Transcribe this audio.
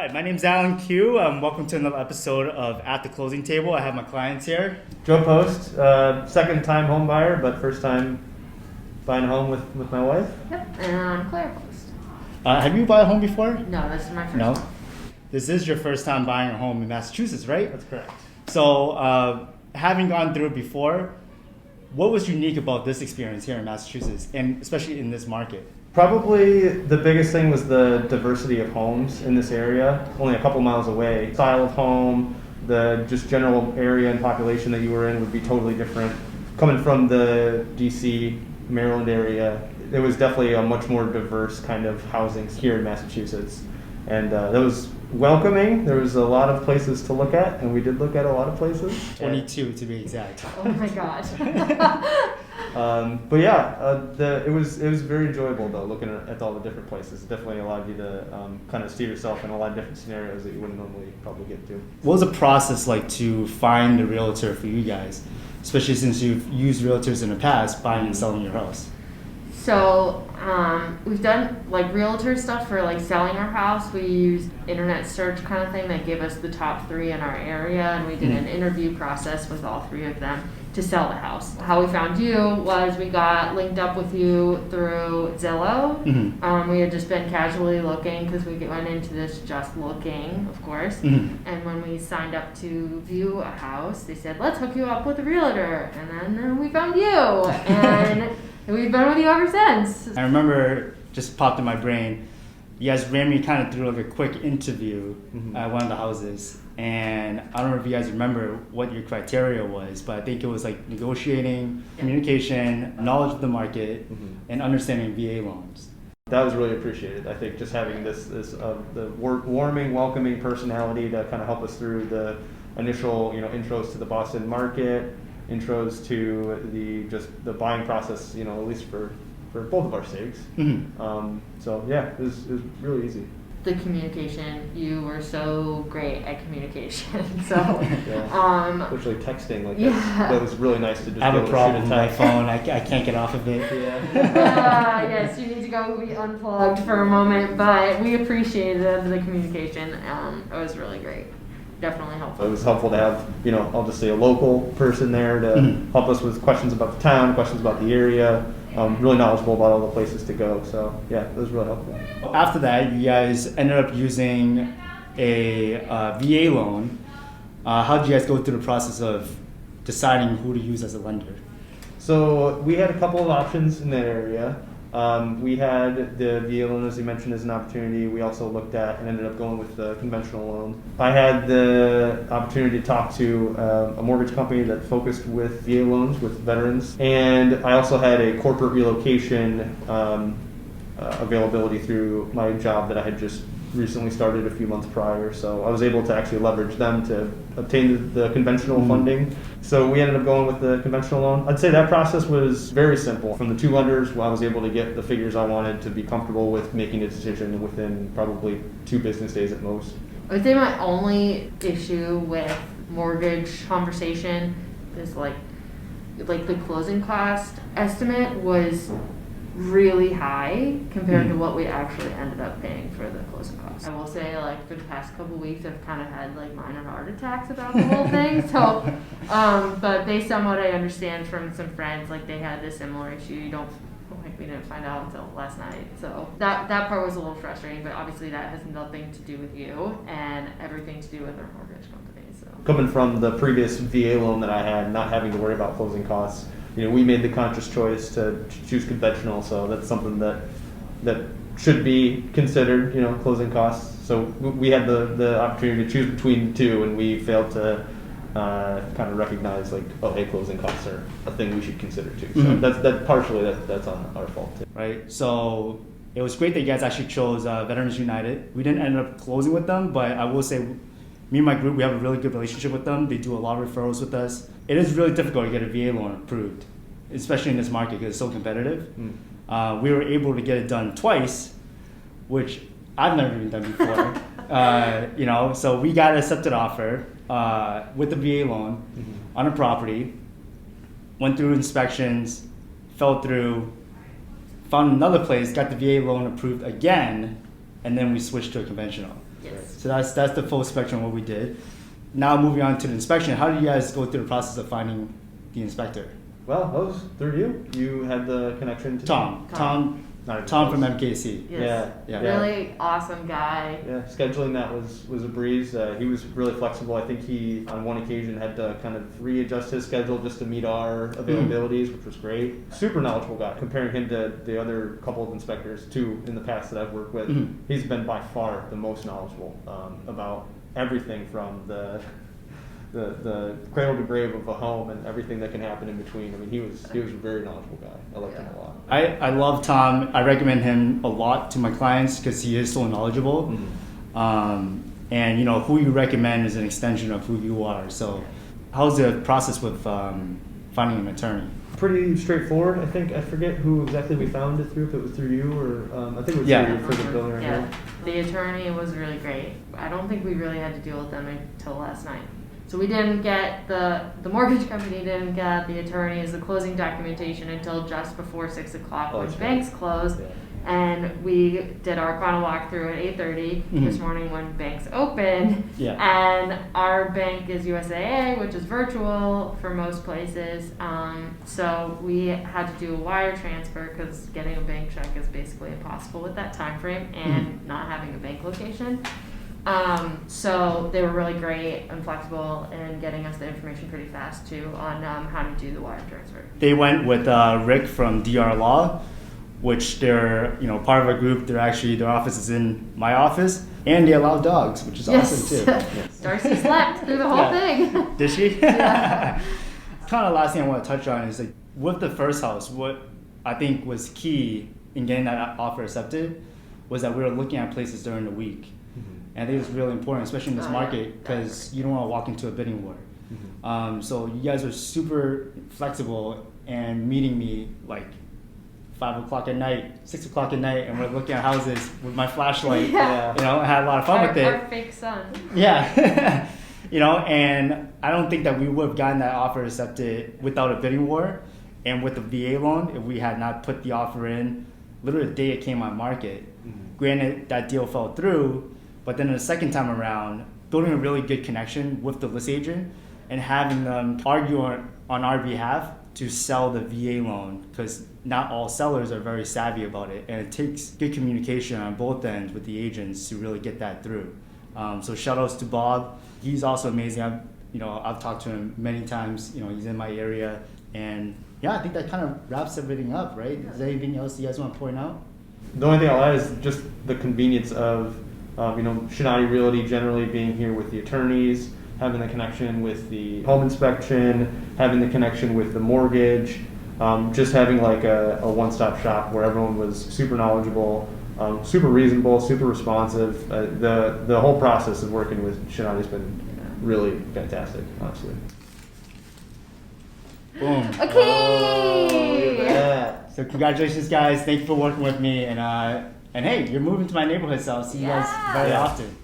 Hi, my name's Alan Q. Welcome to another episode of At the Closing Table. I have my clients here. Joe Post, second time home buyer, but first time buying a home with my wife. Yep, and I'm Claire Post. Have you bought a home before? No, this is my first No. one. This is your first time buying a home in Massachusetts, right? That's correct. So, having gone through it before, what was unique about this experience here in Massachusetts, and especially in this market? Probably the biggest thing was the diversity of homes in this area, only a couple miles away. Style of home, the just general area and population that you were in would be totally different. Coming from the DC, Maryland area, it was definitely a much more diverse kind of housing here in Massachusetts. And that was welcoming. There was a lot of places to look at, and we did look at a lot of places. 22 to be exact. Oh my god. But yeah, it was very enjoyable though, looking at all the different places. It definitely allowed you to kind of steer yourself in a lot of different scenarios that you wouldn't normally probably get to. What was the process like to find a realtor for you guys, especially since you've used realtors in the past buying and selling your house? So, we've done like realtor stuff for like selling our house. We used internet search kind of thing that gave us the top 3 in our area, and we did an interview process with all 3 of them to sell the house. How we found you was we got linked up with you through Zillow. We had just been casually looking because we went into this just looking, of course. And when we signed up to view a house, they said, let's hook you up with a realtor. And then we found you. And we've been with you ever since. I remember, just popped in my brain, you guys ran me kind of through like a quick interview at one of the houses. And I don't know if you guys remember what your criteria was, but I think it was like negotiating, communication, knowledge of the market, and understanding VA loans. That was really appreciated. I think just having the warming, welcoming personality to kind of help us through the initial, intros to the Boston market, intros to the buying process, at least for both of our sakes. So yeah, it was really easy. The communication, you were so great at communication. So, especially texting, like that was really nice to just. I have a problem with my phone. I can't get off of it. Yes, you need to go be unplugged for a moment, but we appreciated the communication. It was really great. Definitely helpful. It was helpful to have, I'll just say a local person there to help us with questions about the town, questions about the area, really knowledgeable about all the places to go. So yeah, it was really helpful. After that, you guys ended up using a VA loan. How did you guys go through the process of deciding who to use as a lender? So we had a couple of options in that area. We had the VA loan, as you mentioned, as an opportunity. We also looked at and ended up going with the conventional loan. I had the opportunity to talk to a mortgage company that focused with VA loans with veterans. And I also had a corporate relocation availability through my job that I had just recently started a few months prior. So I was able to actually leverage them to obtain the conventional funding. So we ended up going with the conventional loan. I'd say that process was very simple. From the 2 lenders, I was able to get the figures I wanted to be comfortable with making a decision within probably 2 business days at most. I would say my only issue with mortgage conversation is like the closing cost estimate was really high compared to what we actually ended up paying for the closing costs. I will say, for the past couple weeks, I've kind of had minor heart attacks about the whole thing. So, but based on what I understand from some friends, they had a similar issue. We didn't find out until last night. So that part was a little frustrating, but obviously that has nothing to do with you and everything to do with our mortgage company. So coming from the previous VA loan that I had, not having to worry about closing costs, we made the conscious choice to choose conventional, so that's something that should be considered, closing costs. So we had the opportunity to choose between the 2, and we failed to kind of recognize closing costs are a thing we should consider too. So that's partially that's on our fault too. Right. So it was great that you guys actually chose Veterans United. We didn't end up closing with them, but I will say, me and my group, we have a really good relationship with them. They do a lot of referrals with us. It is really difficult to get a VA loan approved, especially in this market because it's so competitive. We were able to get it done twice, which I've never even done before. So we got an accepted offer with the VA loan on a property, went through inspections, fell through, found another place, got the VA loan approved again, and then we switched to a conventional. Yes. So that's the full spectrum of what we did. Now moving on to the inspection, how did you guys go through the process of finding the inspector? Well, that was through you. You had the connection to Tom Not even from close. MKC. Yes. Yeah. Really awesome guy. Yeah, scheduling that was a breeze. He was really flexible. I think he, on one occasion, had to kind of readjust his schedule just to meet our availabilities, which was great. Super knowledgeable guy. Comparing him to the other couple of inspectors, too, in the past that I've worked with, he's been by far the most knowledgeable about everything from the cradle to grave of a home and everything that can happen in between. I mean, he was a very knowledgeable guy. I liked him a lot. I love Tom. I recommend him a lot to my clients because he is so knowledgeable. And you know, who you recommend is an extension of who you are. So how's the process with finding an attorney? Pretty straightforward. I think I forget who exactly we found it through. If it was through you or I think it was through you for the building right Yeah, here. the attorney was really great. I don't think we really had to deal with them until last night. So we didn't get the mortgage company didn't get the attorneys, the closing documentation until just before 6 o'clock when that's banks closed. Yeah. And we did our final walkthrough at 8:30 this morning when banks opened. Yeah. And our bank is USAA, which is virtual for most places. So we had to do a wire transfer because getting a bank check is basically impossible with that time frame and not having a bank location. So they were really great and flexible in getting us the information pretty fast too on how to do the wire transfer. They went with Rick from DR Law, which they're part of our group. They're actually their office is in my office, and they allow dogs, which is awesome too. Yes. Darcy slept through the whole thing. Did she? Yeah. Kind of last thing I want to touch on is like with the first house, what I think was key in getting that offer accepted was that we were looking at places during the week. And I think it's really important, especially in this market, because you don't want to walk into a bidding war. So you guys were super flexible and meeting me like 5 o'clock at night, 6 o'clock at night, and we're looking at houses with my flashlight. Yeah. I had a lot of fun with it. Our fake sun. Yeah. And I don't think that we would have gotten that offer accepted without a bidding war and with the VA loan if we had not put the offer in literally the day it came on market. Granted, that deal fell through. But then the second time around, building a really good connection with the list agent and having them argue on our behalf to sell the VA loan, because not all sellers are very savvy about it, and it takes good communication on both ends with the agents to really get that through. So shout outs to Bob. He's also amazing. I've talked to him many times. He's in my area, and yeah, I think that kind of wraps everything up, right? Is there anything else you guys want to point out? The only thing I'll add is just the convenience of Shinati Realty generally being here with the attorneys, having the connection with the home inspection, having the connection with the mortgage, just having like a one-stop shop where everyone was super knowledgeable, super reasonable, super responsive. The whole process of working with Shinati's been really fantastic, honestly. Boom. Okay. Oh, look at that. So congratulations, guys. Thank you for working with me. And hey, you're moving to my neighborhood, so I'll see you guys very often.